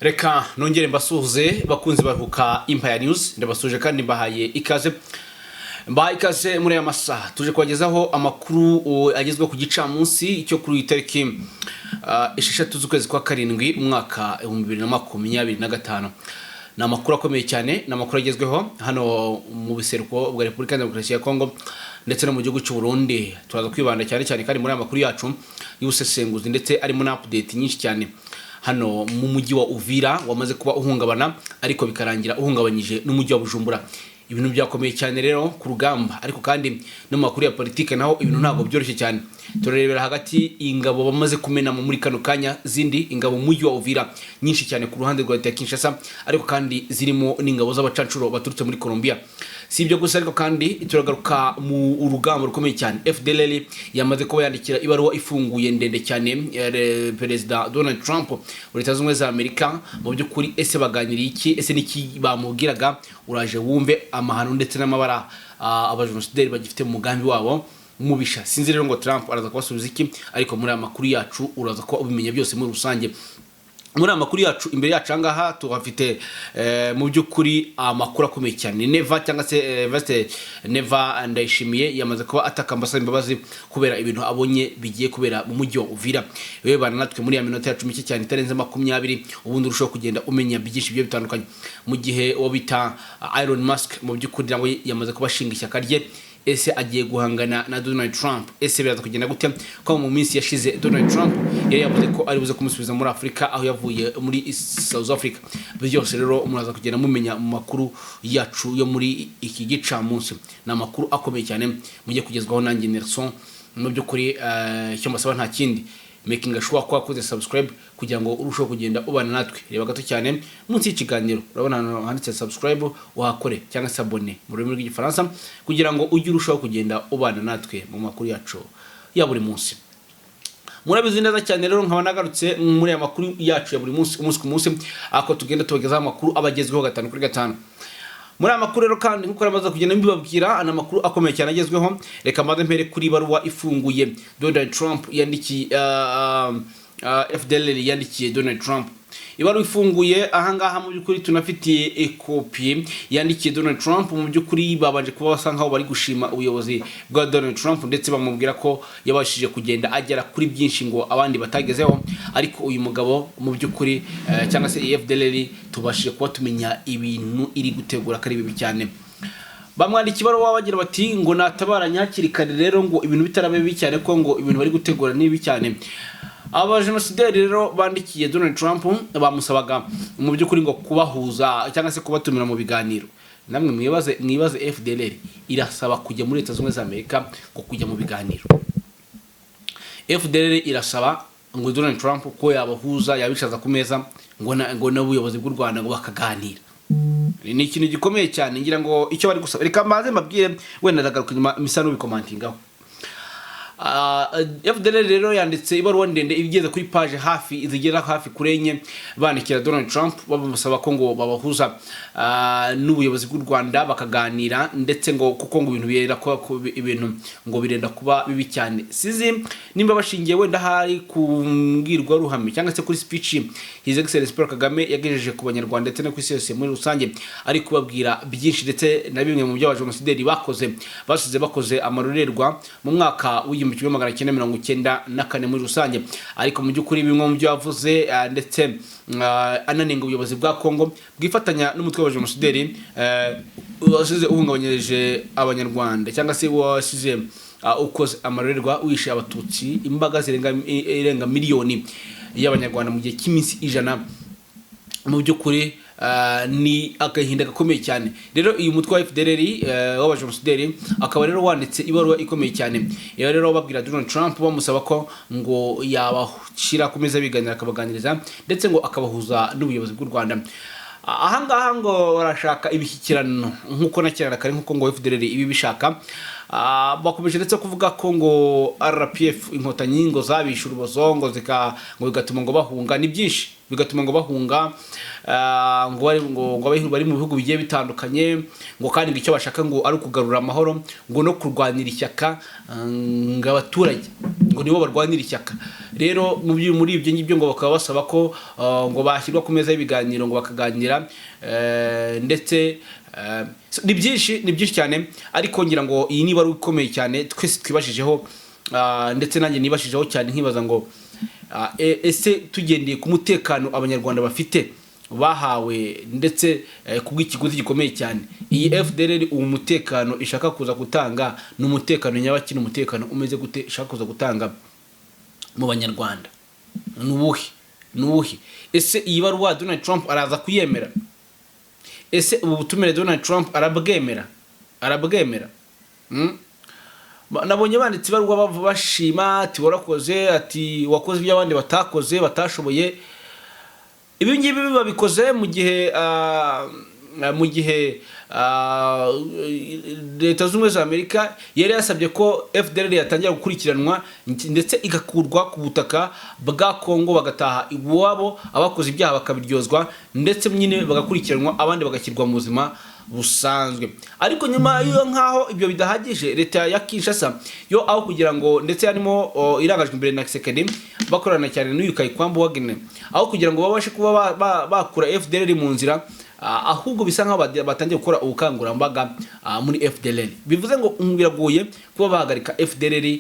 Reka nongere mbasuhuze bakunzi baruhuka Empire News ndabasuje kandi mbahaye ikaze muri aya masaha tuje kubagezaho amakuru agezwe ku gicamunsi cyo kuri itariki 6 z'ukwezi kwa karindwi umwaka 2025 na amakuru akomeye cyane na amakuru agezweho hano mu biseruko bwa Repubulika ya Demokarasi ya Kongo ndetse no mu gihugu cy'u Burundi. Turaza kwibanda cyane kandi muri aya makuru yacu y'ubusesenguzi ndetse arimo na update nyinshi cyane hano mu mujyi wa Uvira wamaze kuba uhungabana ariko bikarangira uhungabanyije n'umujyi wa Bujumbura. Ibintu byakomeye cyane rero ku rugamba ariko kandi no makuru ya politike naho ibintu ntago byoroshye cyane. Turerebera hagati ingabo bamaze kumena muri kano kanya zindi ingabo mu mujyi wa Uvira nyinshi cyane ku ruhande rwa leta ya Kinshasa ariko kandi zirimo n'ingabo z'abacancuro baturutse muri Colombia. Si ibyo gusa ariko kandi turagaruka mu urugamba rukomeye cyane. FDLR yamaze kuba yandikira ibaruwa ifunguye ndende cyane Perezida Donald Trump wa Leta Zunze Ubumwe za Amerika. Mu by'ukuri ese baganiriye iki, ese niki bamubwiraga? Uraje wumve amahano ndetse n'amabara abajenosideri bagifite mu mugambi wabo mubisha. Sinzi rero ngo Trump araza kubasubiza iki, ariko muri amakuru yacu uraza ko ubimenya byose muri rusange. Muri amakuru yacu imbere yacu angaha tuhafite mu by'ukuri amakuru akomeye cyane. Neva cyangwa se Vaste Neva Ndayishimiye yamaze kuba ataka ambasade imbabazi kubera ibintu abonye bigiye kubera mu mujyi wa Uvira. Wewe bana natwe muri ya minota yacu mike cyane itarenze 20 ubundi urushaho kugenda umenya byinshi byo bitandukanye. Mu gihe wabita Elon Musk mu by'ukuri ngo yamaze kubashinga ishyaka rye, ese agiye guhangana na Donald Trump. Ese biraza kugenda gute ko mu minsi yashize Donald Trump yari yavuze ko ari buze kumusubiza muri Afrika aho yavuye muri South Africa. Byose rero muraza kugenda mumenya mu makuru yacu yo muri iki gicamunsi. Na makuru akomeye cyane mujye kugezwaho nanjye Nelson. Mu by'ukuri icyo mbasaba nta kindi, making sure ko wakoze subscribe kugira ngo urusheho kugenda ubana natwe. Reba gato cyane munsi y'ikiganiro urabona handitse subscribe uhakore cyangwa se abone mu rurimi rw'igifaransa kugira ngo ujye urushaho kugenda ubana natwe mu makuru yacu ya buri munsi. Murabizi neza cyane rero nkaba nagarutse muri aya makuru yacu ya buri munsi umunsi ku munsi ako tugenda tubagezaho amakuru abagezweho 5 kuri 5. Muri amakuru rero kandi nkuko ramaze kugenda mbibabwira ana makuru akomeye cyane agezweho. Reka maze mpere kuri baruwa ifunguye Donald Trump yandikiye FDLR yandikiye Donald Trump. Ibaruwa ifunguye ahangaha mu by'ukuri tunafitiye ekopi yandikiye Donald Trump. Mu by'ukuri babanje kuba basangaho bari gushima ubuyobozi bwa Donald Trump ndetse bamubwira ko yabashije kugenda agera kuri byinshi ngo abandi batagezeho, ariko uyu mugabo mu by'ukuri cyangwa se FDLR tubashije kuba tumenya ibintu iri gutegura kari bibi cyane. Bamwandika ibaruwa bagira bati ngo natabaranya hakiri kare rero ngo ibintu bitarabe bibi cyane ko ngo ibintu bari gutegura nibi cyane. Abajenosideri rero bandikiye Donald Trump bamusabaga mu by'ukuri ngo kubahuza cyangwa se kubatumira mu biganiro. Namwe mwibaze FDLR irasaba kujya muri Leta Zunze Ubumwe za Amerika ngo kujya mu biganiro. FDLR irasaba ngo Donald Trump ko yabahuza yabishaza ku meza ngo n'ubuyobozi bw'u Rwanda ngo bakaganira. Ni ikintu gikomeye cyane ngira ngo icyo bari gusaba. Reka mbaze mbabwire wenda ndagaruka nyuma misano bikomantingaho. FDLR rero yanditse ibaruwa ndende igeze kuri page zigera hafi kurenye bandikira Donald Trump bamusaba ko ngo babahuza n'ubuyobozi bw'u Rwanda bakaganira ndetse ngo kuko ngo ibintu birenda ko ibintu ngo birenda kuba bibi cyane. Sizi nimba bashingiye wenda hari kumbwirwa ruhame cyangwa se kuri speech His Excellency Paul Kagame yagejeje ku banyarwanda ndetse no ku isi yose muri rusange, ari kubabwira byinshi ndetse na bimwe mu byo abajenosideri bakoze amarorerwa mu mwaka w'1994 muri rusange. Ariko mu by'ukuri bimwe mu byo yavuze ndetse ananenga ubuyobozi bwa Kongo bwifatanya n'umutwe wa jenosideri wasize uhungabanyirije abanyarwanda cyangwa se wasize ukoze amarorerwa wishe abatutsi imbaga irenga miliyoni y'abanyarwanda mu gihe cy'iminsi 100. Mu by'ukuri ni agahinda gakomeye cyane. Rero uyu mutwe wa FDLR w'abajenosideri akaba rero wanditse ibaruwa ikomeye cyane. Iyo rero babwira Donald Trump bamusaba ko ngo yabashira ku meza biganira akabaganiriza ndetse ngo akabahuza n'ubuyobozi bw'u Rwanda. Ahangaha ngo barashaka ibishyikirano nkuko nakirana kare nkuko ngo FDLR ibi bishaka. bakomeje ndetse kuvuga ko ngo RPF inkotanyi ngo zabishe urubozo ngo bigatuma ngo bahunga, ni byinshi bigatuma ngo bahunga, ngo bari mu bihugu bigiye bitandukanye, ngo kandi icyo bashaka ngo ari ukugarura amahoro, ngo no kurwanira ishyaka, ngo abaturage ngo nibo barwanira ishyaka. Rero muri ibyo ngibyo ngo bakaba basaba ko ngo bashyirwa ku meza y'ibiganiro ngo bakaganira, ndetse ni byinshi cyane, ariko ngira ngo iyi niba ari ukomeye cyane twese twibashijeho, ndetse nanjye nibashijeho cyane nkibaza ngo ese tugendeye ku mutekano abanyarwanda bafite bahawe, ndetse kubw'ikiguzi gikomeye cyane, iyi FDLR uwo mutekano ishaka kuza gutanga ni umutekano nyabaki, umutekano umeze gute ishaka kuza gutanga mu banyarwanda? Nubuhe? Ese iyi baruwa Donald Trump araza kuyemera? Ese ubu butumire Donald Trump arabwemera? Nabonye banditse baruwa bashima ati warakoze, ati wakoze ibyo abandi batakoze batashoboye. Ibi ngibi babikoze mu gihe Leta z'Ubumwe za Amerika yari yasabye ko FDLR yatangira gukurikiranwa ndetse igakurwa ku butaka bwa Kongo, bagataha iwabo, abakoze ibyaha bakabiryozwa, ndetse nyine bagakurikiranwa, abandi bagashyirwa mu buzima busanzwe. Ariko nyuma yo nkaho ibyo bidahagije, leta ya Kinshasa yo aho kugira ngo, ndetse harimo irangajwe imbere na Kisekedi bakorana cyane n'uyu Kayikwambu Wagner, aho kugira ngo babashe kuba bakura FDLR mu nzira, ahubwo bisa nkaho batangiye gukora ubukangurambaga muri FDLR. Bivuze ngo biragoye kuba bahagarika FDLR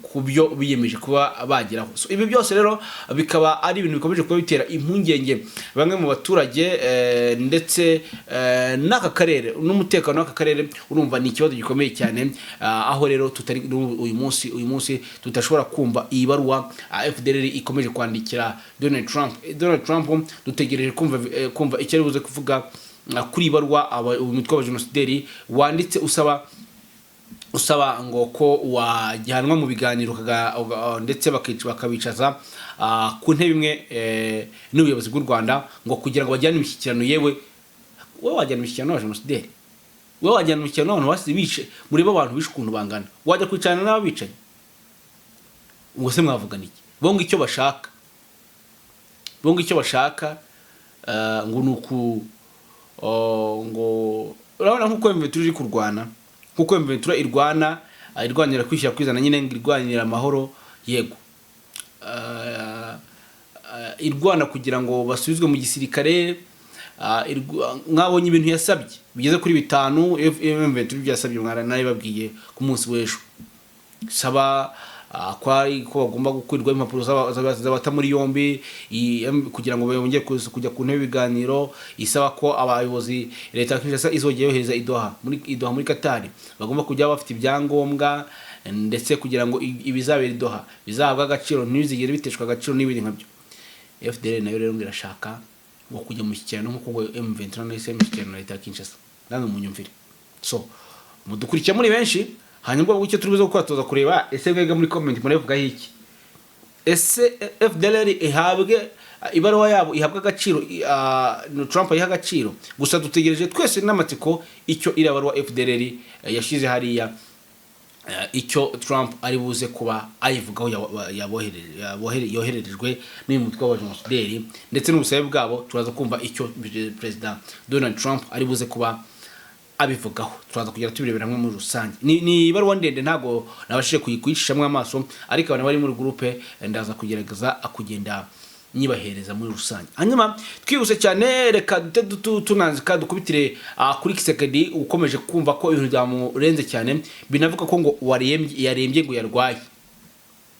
ku byo biyemeje kuba bageraho. So ibi byose rero bikaba ari ibintu bikomeje kuba bitera impungenge bamwe mu baturage, ndetse n'aka karere n'umutekano w'aka karere, urumva ni ikibazo gikomeye cyane, aho rero tutari uyu munsi tutashobora kumva iyi baruwa FDLR ikomeje kwandikira Donald Trump. Dutegereje kumva icyo buze kuvuga kuri baruwa umutwe wa genocidaire wanditse usaba ngo ko wajyanwa mu biganiro, ndetse bakabicaza ku ntebe imwe n'ubuyobozi bw'u Rwanda, ngo kugira ngo bajyane imishyikirano. Yewe wowe wajyana imishyikirano n'aba genocidaire? Wowe wajyana imishyikirano n'abantu basize bice, muri bo abantu bishe ukuntu bangana, wajya kwicarana n'ababicaye? Ubwo se mwavugana iki? Bongo icyo bashaka ngo nuku ngo urabona nkuko M23 iri kurwana, nkuko M23 irwanira kwishyira kwizana, nyine irwanira amahoro, yego, irwana kugira ngo basubizwe mu gisirikare. Mwabonye ibintu yasabye bigeze kuri 5 M23 byasabye, nayo babwiye ku munsi w'ejo, saba ko bagomba gukurirwa impapuro z'abata muri yombi, kugira ngo bongere kujya ku ntebe ibiganiro, isaba ko abayobozi leta ya Kinshasa izogeye yohereza Idoha muri Qatar, bagomba kujya bafite ibyangombwa, ndetse kugira ngo ibizabera Idoha bizahabwa agaciro, ntibizigere biteshwa agaciro n'ibindi nkabyo. FDLR nayo rero ngirashaka ngo kujya mu cyicano nkuko M23 na cyicano leta ya Kinshasa, namwe munyumvire. So mudukurikiye muri benshi, hanyuma ubwo icyo turubuze kwatoza kureba ese mwega muri comment murevuga iki, ese FDLR ihabwe ibaruwa yabo ihabwa agaciro, Trump yiha agaciro. Gusa dutegereje twese n'amatsiko icyo iri baruwa FDLR yashize hariya, icyo Trump ari buze kuba ayivugaho yohererejwe n'umutwe wa genocidaire, ndetse n'ubusabe bwabo. Turaza kumva icyo President Donald Trump ari buze kuba abivugaho, turaza kugira tubirebera hamwe muri rusange. Ni ibaruwa ndende, ntago nabashije kuyicishamo amaso, ariko abantu bari muri groupe ndaza kugerageza kugenda nyibahereza muri rusange. Hanyuma twihuse cyane, reka tunanzika dukubitire kuri Kisekedi ukomeje kumva ko ibintu byamurenze cyane, binavuga ko ngo yarembye ngo yarwaye.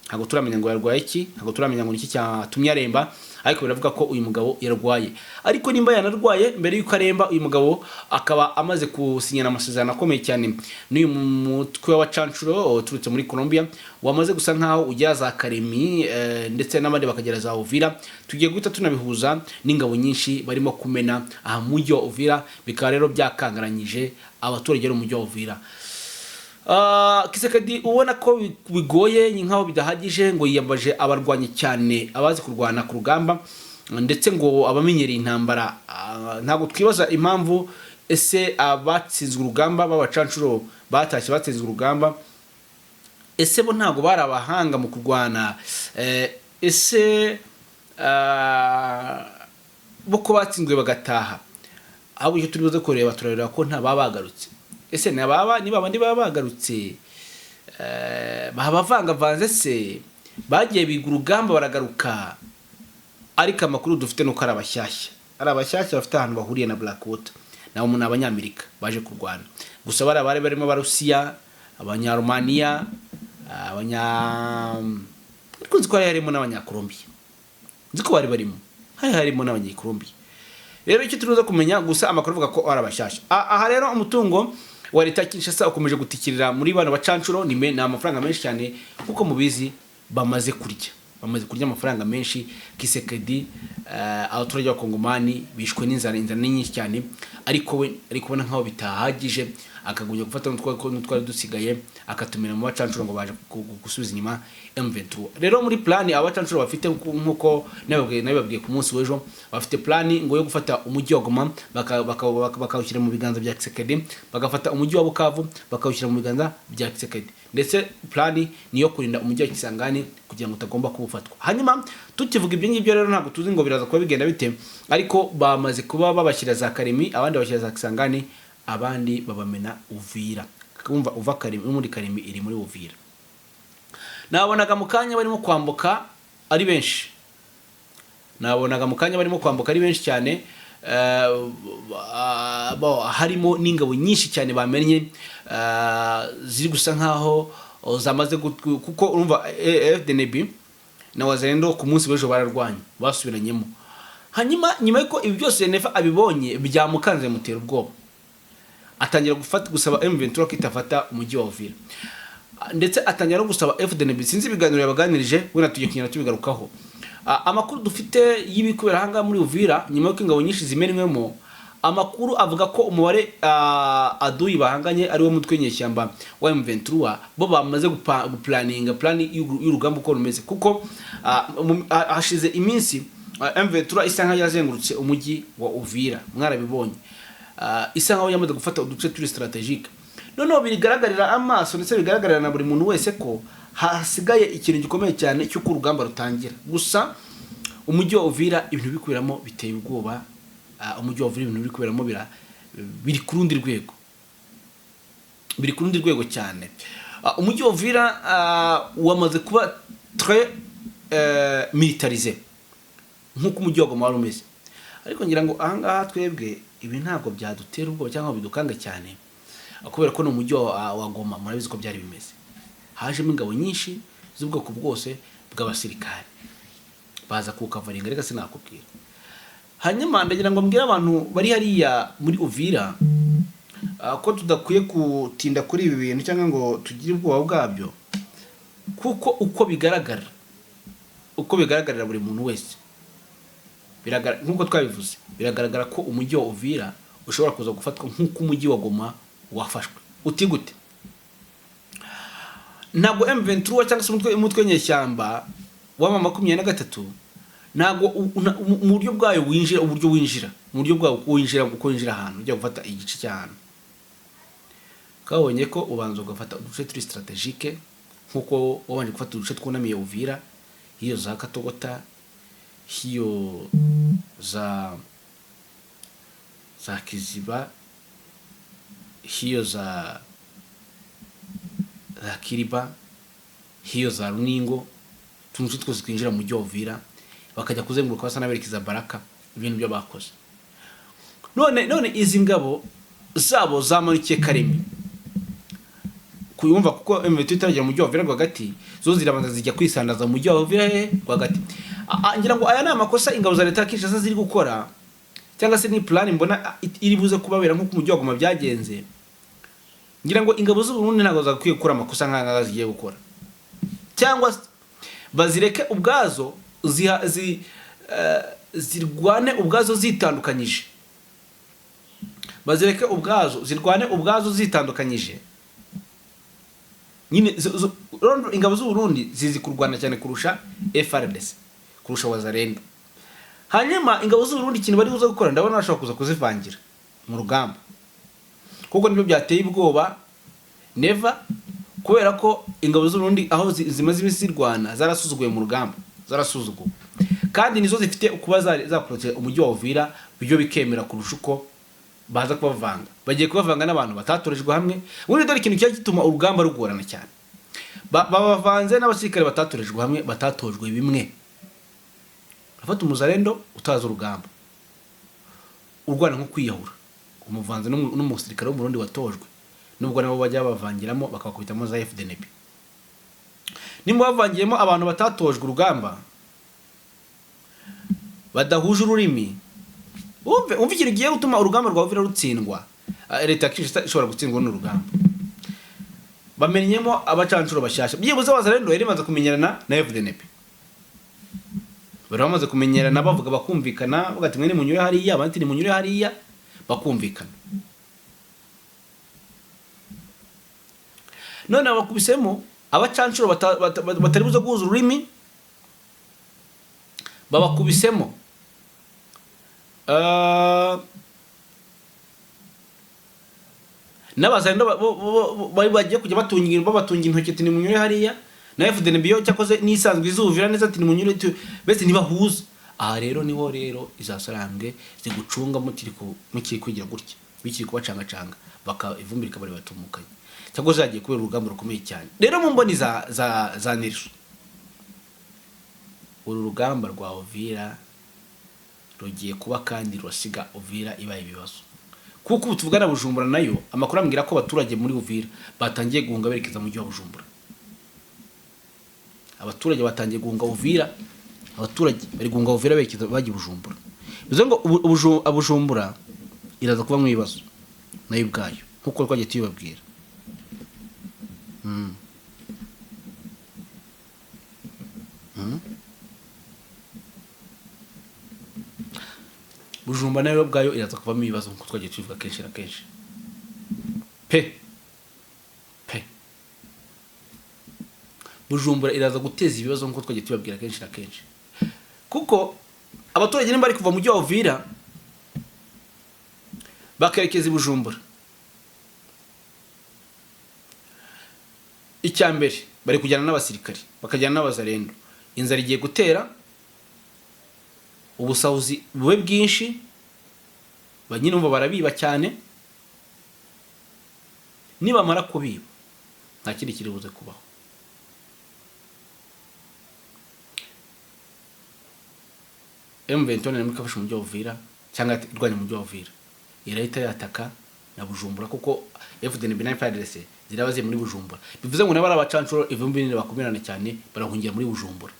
Ntago turamenya ngo yarwaye iki, ntago turamenya ngo iki cyatumye aremba, ariko biravuga ko uyu mugabo yarwaye. Ariko nimba yanarwaye mbere yuko aremba, uyu mugabo akaba amaze gusinyana amasezerano akomeye cyane n'uyu mutwe wa Chanchuro uturutse muri Colombia, wamaze gusa nkaho ujya za Karemi, ndetse n'abandi bakagera za Uvira. Tugiye guhita tunabihuza n'ingabo nyinshi barimo kumena aha mu mujyi wa Uvira, bikaba rero byakangaranyije abaturage mu mujyi wa Uvira. Kisekedi ubona ko bigoye nkaho bidahagije, ngo yiyambaje abarwanye cyane, abazi kurwana ku rugamba, ndetse ngo abamenyereye intambara. Ntago twibaza impamvu ese abatsinzwe urugamba b'abacancuro batashye batsinzwe urugamba, ese bo ntago bari abahanga mu kurwana, ese bo ko batsinzwe bagataha, ahubwo icyo turi buze kureba turareba ko nta babagarutse. Ese niba abandi baba bagarutse bavanze se bagiye biga urugamba baragaruka, ariko amakuru dufite nuko ari abashyashya bafite ahantu bahuriye na Blackwater, nabo umuntu abanyamerika baje kurwana. Gusa bari barimo abarusiya, abanyaromaniya, kunzi ko harimo n'abanyakolombiya, nzi ko bari barimo harimo n'abanyakolombiya. Rero icyo turuza kumenya, gusa amakuru avuga ko ari abashyashya. Aha rero umutungo wa leta Kinshasa ukomeje gutikirira muri bano bacancuro, ni amafaranga menshi cyane, kuko mubizi bamaze kurya amafaranga menshi. Kisekedi abaturage b'Abakongomani bishwe n'inzara nyinshi cyane, ariko we kubona nkaho bitahagije, akagumya gufata n'utwari dusigaye akatumira mu bacancuro ngo baje gusubiza inyuma M23. Rero muri plan abacancuro bafite, nkuko nababwiye ku munsi w'ejo, bafite plan ngo yo gufata umujyi wa Goma bakawushyira mu biganza bya Kisekedi, bagafata umujyi wa Bukavu bakawushyira mu biganza bya Kisekedi, ndetse plan niyo kurinda umujyi wa Kisangani kugira ngo utagomba kubufatwa. Hanyuma tukivuga ibyo ngibyo rero ntabwo tuzi ngo biraza kuba bigenda bite, ariko bamaze kuba babashyira za Karemi, abandi babashyira za Kisangani, abandi babamena Uvira. Kumva uva Karemi muri Karemi iri muri Uvira. Nabonaga mu kanya barimo kwambuka ari benshi, cyane, harimo n'ingabo nyinshi cyane bamenye, ziri gusa nkaho zamaze kuko urumva FDNB na Wazalendo ku munsi w'ejo bararwanya basubiranyemo. Hanyuma nyuma yuko ibi byose Nefa abibonye byamukanze mutera ubwoba, atangira gusaba M23 ko itafata umujyi wa Uvira, ndetse atangira no gusaba FDNB. Sinzi ibiganiro yabaganirije, wena tugiye kunyana tubigarukaho. Amakuru dufite y'ibikubera hanga muri Uvira nyuma yuko ingabo nyinshi zimenwemo, amakuru avuga ko umubare aduyi bahanganye ari wo mutwe nyeshyamba wa M23 bo bamaze guplaninga plan y'urugamba uko rumeze, kuko hashize iminsi M23 isa nkaho yazengurutse umujyi wa Uvira, mwarabibonye, isa nkaho yamaze gufata uduce turi strategique. Noneho bigaragarira amaso ndetse bigaragarira na buri muntu wese ko hasigaye ikintu gikomeye cyane cy'uko urugamba rutangira. Gusa umujyi wa Uvira ibintu bikubiramo biteye ubwoba, umujyi wa Uvira ibintu bikubiramo biri ku rundi rwego, cyane. Umujyi wa Uvira wamaze kuba très militarisé nk'uko umujyi wa Goma wari umeze, ariko ngira ngo ahangaha twebwe ibi ntabwo byadutera ubwoba cyangwa bidukanga cyane, kubera ko no umujyi wa Goma murabizi ko byari bimeze. Hajemo ingabo nyinshi z'ubwoko bwose bw'abasirikare baza kukavaringa, reka sinakubwira. Hanyuma ndagira ngo mbwira abantu bari hariya muri Uvira ko tudakwiye kutinda kuri ibi bintu cyangwa ngo tugire ubwoba bwabyo, kuko uko bigaragarira buri muntu wese, nkuko twabivuze, biragaragara ko umujyi wa Uvira ushobora kuza gufatwa nk'uko umujyi wa Goma wafashwe. Uti gute? Ntabwo M23 cyangwa se umutwe nyeshyamba wa 23 ntabwo mu buryo bwayo winjira, mu buryo bwawo uko winjira ahantu ujya gufata igice cy'ahantu, kabonye ko ubanza ugafata uduce turi strategique, nkuko wabanje gufata uduce twunamiye Uvira, hiyo za Katogota, hiyo za Kiziba, hiyo za Kiriba, hiyo za Runingo, tuntu twose twinjira mu mujyi wa Uvira, bakajya kuzenguruka basa naberekeza Baraka, ibintu byo bakoze. None izi ngabo zabo zamanukiye Karemi kuyumva, kuko M23 itaragera mu mujyi wa Uvira rwagati, zo zirabanza zijya kwisandaza mu mujyi wa Uvira rwagati. Ngira ngo aya ni amakosa ingabo za leta Kinshasa ziri gukora, cyangwa se ni plan mbona iri buze kubabera nk'uko umujyi wa Goma byagenze. Ngira ngo ingabo z'u Burundi ntago zakwiye gukora amakosa nk'anga zigiye gukora, cyangwa bazireke ubwazo zirwane ubwazo zitandukanyije, bazireke ubwazo zirwane ubwazo zitandukanyije. Nyine ingabo z'u Burundi zizi kurwana cyane kurusha FARDC, kurusha Wazalendo. Hanyuma ingabo z'u Burundi ikintu bari buze gukora, ndabona bashaka kuza kuzivangira mu rugamba. kuko nibyo byateye ubwoba Neva, kubera ko ingabo z'u Burundi aho zimaze imisi zirwana zarasuzuguye mu rugamba, zarasuzuguwe kandi nizo zifite kuba zaprote umujyi wa Uvira, byo bikemera kurusha uko baza kubavanga. Bagiye kubavanga n'abantu batatorejwe hamwe. Ubundi dore ikintu cyari gituma urugamba rugorana cyane, babavanze n'abasirikare batatorejwe hamwe, batatojwe bimwe. Afata umuzarendo utaza urugamba, urwana nko kwiyahura, umuvanze n'umusirikare wo mu Burundi watojwe, nubwo nabo bajya bavangiramo bakakubitamo za FDNP. Nimba bavangiyemo abantu batatojwe urugamba, badahuje ururimi, umve ikintu giye gutuma urugamba rwa Uvira rutsindwa. Leta ishobora gutsindwa n'urugamba. Bamenyemo abacancuro bashyashya, byibuze abazarendo yari maze kumenyerana na FDNP, bari bamaze kumenyerana, bavuga bakumvikana, bagati mwe ni munyure hariya, abandi ni munyure hariya, bakumvikana. None abakubisemo abacancuro batari buze guhuza ururimi, babakubisemo n'abazarendo bari bagiye kujya babatungira intoki ati ni munyure hariya, na FDNB yo cyakoze nisanzwe izuvira neza ati ni munyure bese ntibahuza. Aha rero niho rero izasarambwe zigucunga mukiri kwigira gutya, bikiri kubacangacanga, ivumbirika bari batumukanye, cyangwa zagiye kubera urugamba rukomeye cyane. Rero mu mboni za Nelson, uru rugamba rwa Uvira rugiye kuba kandi rwasiga Uvira ibaye ibibazo, kuko ubu tuvugana Bujumbura nayo amakuru ambwira ko abaturage muri Uvira batangiye guhunga berekeza mu mujyi wa Bujumbura. Abaturage batangiye guhunga Uvira, abaturage bari guhunga Uvira berekeza bagiye Bujumbura. Bivuze ngo Bujumbura iraza kuba mu bibazo nayo ubwayo, nkuko twagiye tubabwira. Bujumbura nayo ubwayo iraza kuba mu bibazo, nkuko twagiye tubivuga kenshi na kenshi. Bujumbura iraza guteza ibibazo, nkuko twagiye tubabwira kenshi na kenshi, kuko abaturage nimba bari kuva mu mujyi wa Uvira bakerekeza i Bujumbura, icyambere bari kujyana n'abasirikari, bakajyana n'abazarendo. Inzara igiye gutera, ubusahuzi bube bwinshi, banyine umva barabiba cyane. Nibamara kubiba nta kindi kiri buze kubaho. M23 namwe kafasha umujyi wa Uvira cyangwa irwanya umujyi wa Uvira, irahita yataka na Bujumbura, kuko FDNB na FARDC zirabaze muri Bujumbura. Bivuze ngo nabara abacancuro ivumbi nini bakomerana cyane, barahungira muri Bujumbura.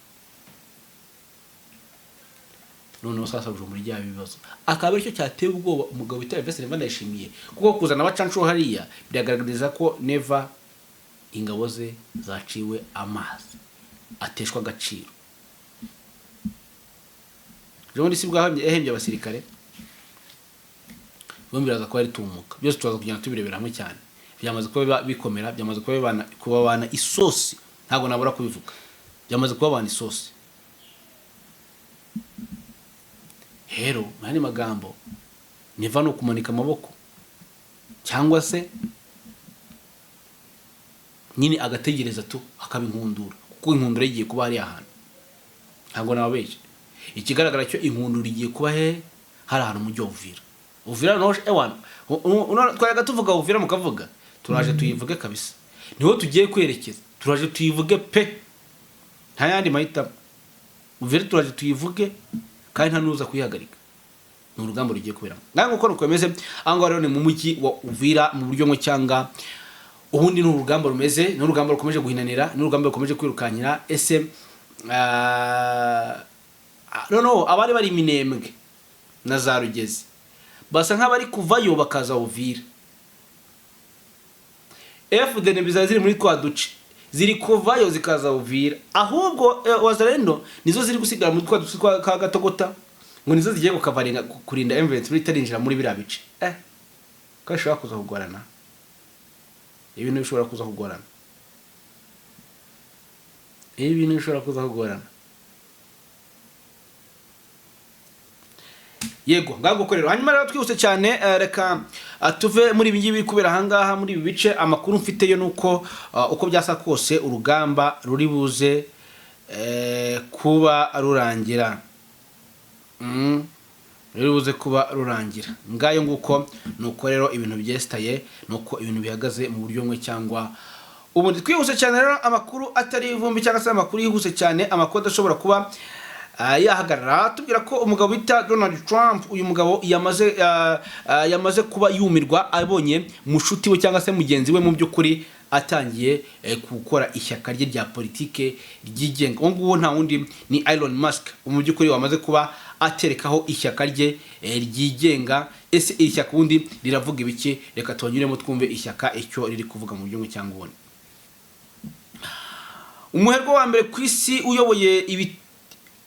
None sasa Bujumbura ijya ibibazo, akaba aricyo cyateye ubwoba umugabo witwa Vincent Neva Ndayishimiye, kuko kuzana abacancuro hariya biragaragariza ko Neva ingabo ze zaciwe amazi, ateshwa agaciro. Jondi si bwahambye ehembye abasirikare, bombi biraza kuba ari tumuka. Byose tubaza kujyana tubirebera hamwe cyane, byamaze kuba bikomera, byamaze kuba bana isosi, ntago nabura kubivuga, byamaze kuba bana isosi. Hero mani magambo Neva no kumanika amaboko, cyangwa se nyine agategereza tu akaba inkundura, kuko inkundura igiye kuba ari ahantu, ntago nababeje. Ikigaragara cyo inkundura igiye kuba hari ahantu mu mujyi wa Uvira. Uvira no ewana twayaga tuvuga Uvira mukavuga, turaje tuyivuge kabisa, niho tugiye kwerekeza, turaje tuyivuge pe, nta yandi mahita. Uvira turaje tuyivuge kandi nta nuza kuyihagarika. Ni urugamba rugiye kubera ngango uko rukomeze. Ango rero ni mu mujyi wa Uvira mu buryo ngo cyanga ubundi ni urugamba rumeze, ni urugamba rukomeje guhinanira, ni urugamba rukomeje kwirukanyira. Ese no abari bari Minembwe na za Rugezi basa nk'abari kuvayo bakaza Uvira. FDNB ziri muri kwa duce ziri kuvayo zikaza Uvira, ahubwo wazarendo nizo ziri gusigara muri kwa duce ka Gatogota, ngo nizo zigiye gukavaringa kurinda M23 itarinjira muri bira bice. Kashaka kuza kugorana, ibintu bishobora kuza kugorana, ibintu bishobora kuza kugorana. yego ngagukorero. Hanyuma rero twihuse cyane reka tuve muri ibi ngibi kubera ahangaha muri ibi bice. Amakuru mfite yo nuko uko byasa kose urugamba ruri buze kuba rurangira. Ruri buze kuba rurangira. Ngayo nguko nuko rero ibintu byestaye, nuko ibintu bihagaze mu buryo bumwe cyangwa ubundi. Twihuse cyane rero amakuru atari ivumbi cyangwa se amakuru yihuse cyane, amakuru ashobora kuba yahagarara. Tubwira ko umugabo bita Donald Trump, uyu mugabo yamaze kuba yumirwa abonye mushuti we cyangwa se mugenzi we mu by'ukuri atangiye gukora ishyaka rye rya politike ryigenga. Nguwo nta wundi ni Elon Musk, mu by'ukuri wamaze kuba aterekaho ishyaka rye ryigenga. Ese iri shyaka ubundi riravuga ibiki? Reka tubanyuremo twumve ishyaka icyo riri kuvuga mu by'umwe cyangwa ubundi. Umuherwe wa mbere ku isi uyoboye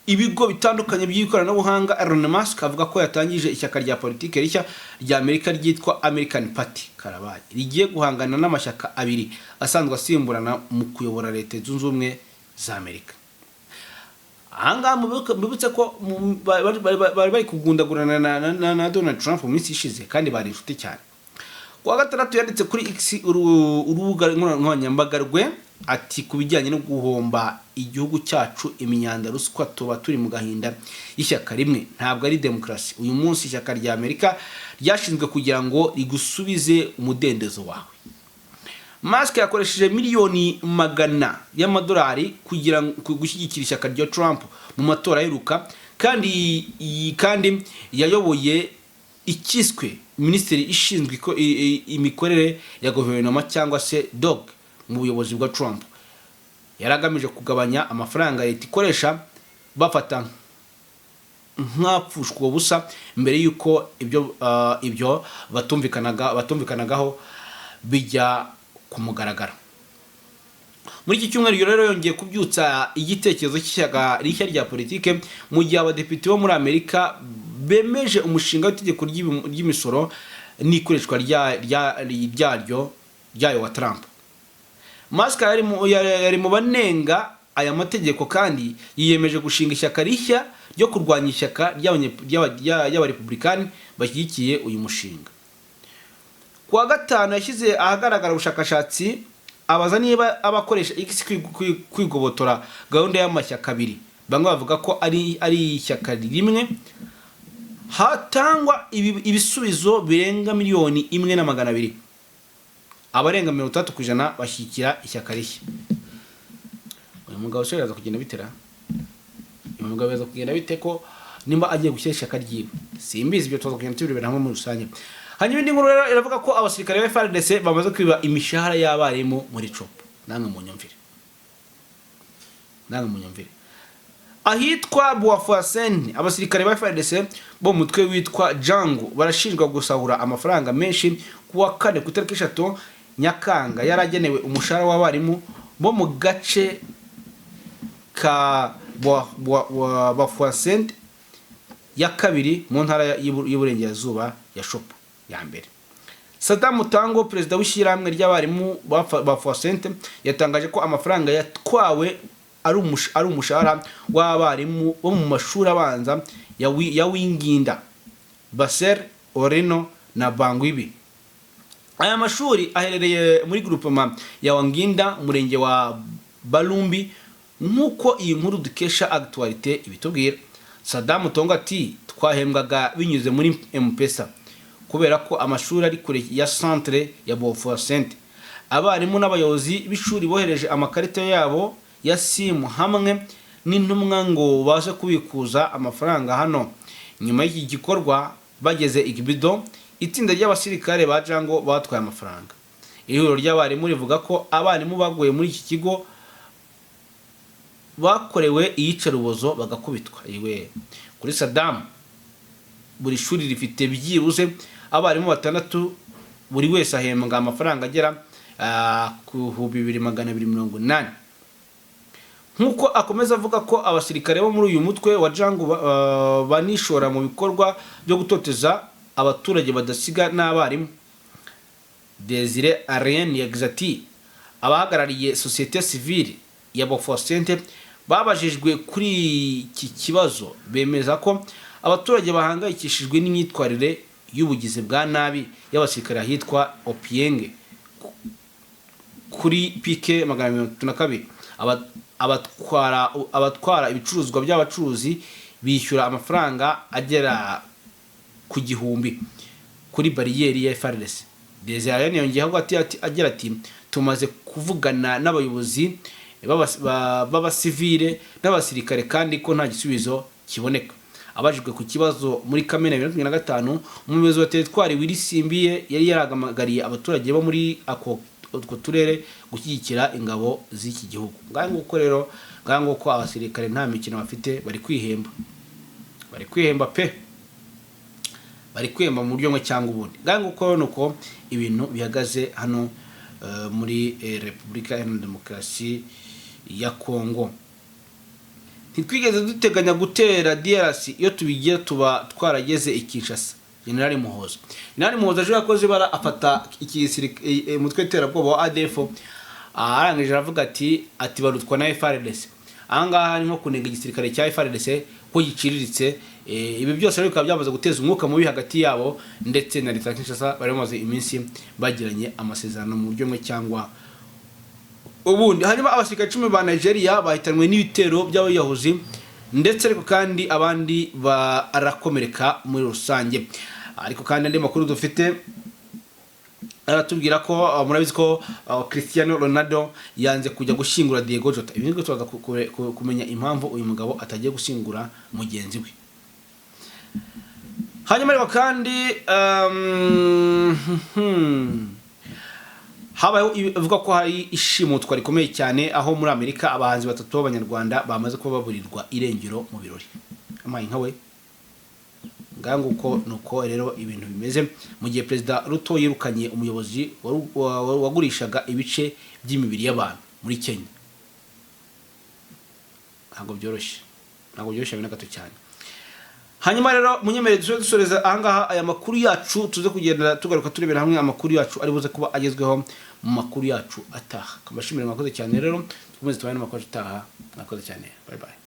ibigo bitandukanye by'ikoranabuhanga, Elon Musk, avuga ko yatangije ishyaka rya politike rishya rya Amerika ryitwa American Party Karabaye, rigiye guhangana n'amashyaka abiri asanzwe asimburana mu kuyobora Leta Zunze Ubumwe za Amerika. Ahangaha mubibutse ko bari kugundagurana na Donald Trump mu minsi ishize kandi bari inshuti cyane. Kuwa gatandatu yanditse kuri X, urubuga nkoranyambaga rwe, ati ku bijyanye no guhomba igihugu cyacu imyanda ruswa, tuba turi mu gahinda y'ishyaka rimwe, ntabwo ari demokarasi. Uyu munsi ishyaka rya Amerika ryashinzwe kugira ngo rigusubize umudendezo wawe. Musk yakoresheje miliyoni magana y'amadolari kugira gushyigikira ishyaka rya Trump mu matora aheruka, kandi yayoboye ikiswe Minisiteri ishinzwe imikorere ya guverinoma cyangwa se DOG mu buyobozi bwa Trump. Yaragamije kugabanya amafaranga leta ikoresha, bafata nk'apfushwa ubusa mbere yuko ibyo batumvikanagaho bijya ku mugaragaro. Muri iki cyumweru rero yongeye kubyutsa igitekerezo cy'ishyaka rishya rya politike, mu gihe abadepite bo muri Amerika bemeje umushinga w'itegeko ry'imisoro n'ikoreshwa ryayo wa Trump. Musk yari mu banenga aya mategeko kandi yiyemeje gushinga ishyaka rishya ryo kurwanya ishyaka ry'abarepublikani bashyigikiye uyu mushinga. Kuwa gatanu yashyize ahagaragara ubushakashatsi abaza niba abakoresha X kwigobotora gahunda y'amashyaka abiri. Bamwe bavuga ko ari ishyaka rimwe, hatangwa ibisubizo birenga miliyoni 1.200. Abarenga 30% bashyikira ishyaka rishya. Uyu mugabo ushobora kugenda bitera. Uyu mugabo yaza kugenda bite ko nimba agiye gushyira ishyaka ryiwe. Simbizi ibyo tuza kugenda tubireba hamwe muri rusange. Hanyuma indi nkuru rero iravuga ko abasirikare ba FARDC bamaze kwiba imishahara y'abarimu muri CHOP. Namwe mu nyumvire. Ahitwa Boafuasen, abasirikare ba FARDC bo mutwe witwa Django barashinjwa gusahura amafaranga menshi kuwa kane ku itariki 3 Nyakanga yaragenewe umushahara w'abarimu bo mu gace ka Boafuasen ya kabiri mu ntara y'Uburengerazuba ya CHOP ya mbere. Saddam Mutango, perezida w'ishyirahamwe ry'abarimu ba Fuasente, yatangaje ko amafaranga yatwawe ari umushahara w'abarimu bo mu mashuri abanza ya Winginda, Baser, Oreno na Bangwibi. Aya mashuri aherereye muri groupement ya Wanginda, murenge wa Balumbi, nkuko iyi nkuru dukesha Actualité ibitubwira. Saddam Mutango ati twahembwaga binyuze muri M-Pesa kubera ko amashuri ari kure ya centre ya Boafuasente. Abarimu n'abayobozi b'ishuri bohereje amakarita yabo ya simu hamwe n'intumwa ngo baje kubikuza amafaranga hano. Nyuma y'iki gikorwa bageze Igibido, itsinda ry'abasirikare ba Django batwaye amafaranga. Ihuriro ry'abarimu rivuga ko abarimu baguye muri iki kigo bakorewe iyicarubozo bagakubitwa. Kuri Saddam, buri shuri rifite byibuze abarimu 6, buri wese ahembwa amafaranga agera ku 2280. Nkuko akomeza avuga ko abasirikare bo muri uyu mutwe wa Django banishora mu bikorwa byo gutoteza abaturage badasiga n'abarimu. Desire Arien Yagzati, abahagarariye societe civile ya Boafuasente, babajijwe kuri iki kibazo bemeza ko abaturage bahangayikishijwe n'imyitwarire y'ubugizi bwa nabi y'abasirikare ahitwa Opienge kuri pike 132. abatwara ibicuruzwa by'abacuruzi bishyura amafaranga agera ku 1000 kuri bariyeri ya FARDC. Desire yongeyeho agira ati tumaze kuvugana n'abayobozi b'abasivile n'abasirikare kandi ko nta gisubizo kiboneka. Abajijwe ku kibazo muri Kamena 2025, umuyobozi wa teritwari Wilisimbiye yari yaragamagariye abaturage bo muri utwo turere gushyigikira ingabo z'iki gihugu. Nguko rero nguko abasirikare nta mikino bafite, bari kwihemba pe, bari kwihemba mu buryo cyangwa ubundi. Nguko nuko ibintu bihagaze hano muri Repubulika Iharanira Demokarasi ya Kongo. Ntitwigeze duteganya gutera DRC iyo tubigiye tuba twarageze Kinshasa. General Muhoza aje yakoze bara afata umutwe terabwoba wa ADF, arangije aravuga ati barutwa na FARDC. Ahangaha nko kunenga igisirikare cya FARDC ko giciriritse. Ibi byose rero bikaba byamaze guteza umwuka mubi hagati yabo ndetse na leta Kinshasa. Bari bamaze iminsi bagiranye amasezerano mu buryo cyangwa ubundi. Harimo abasirikare 10 ba Nigeria bahitanwe n'ibitero by'abayahuzi ndetse ariko kandi abandi barakomereka muri rusange. Ariko kandi andi makuru dufite aratubwira ko murabizi ko Cristiano Ronaldo yanze kujya gushingura Diego Jota. Ibi nibwo tubaza kumenya impamvu uyu mugabo atagiye gushingura mugenzi we. Hanyuma rero kandi habayeho ivuga ko hari ishimutwa rikomeye cyane aho muri Amerika abahanzi 3 b'Abanyarwanda bamaze kuba baburirwa irengero mu birori. Amaye nkawe nguko nuko rero ibintu bimeze mu gihe Perezida Ruto yirukanye umuyobozi wagurishaga ibice by'imibiri y'abantu muri Kenya. Ntabwo byoroshye bina gato cyane. Hanyuma rero munyemere dusoreza ahangaha aya makuru yacu, tuze kugenda tugaruka turebera hamwe amakuru yacu ari buze kuba agezweho mu makuru yacu ataha. Kabashimira mwakoze cyane rero, tukomeze tubane amakuru ataha. Mwakoze cyane. Bye bye.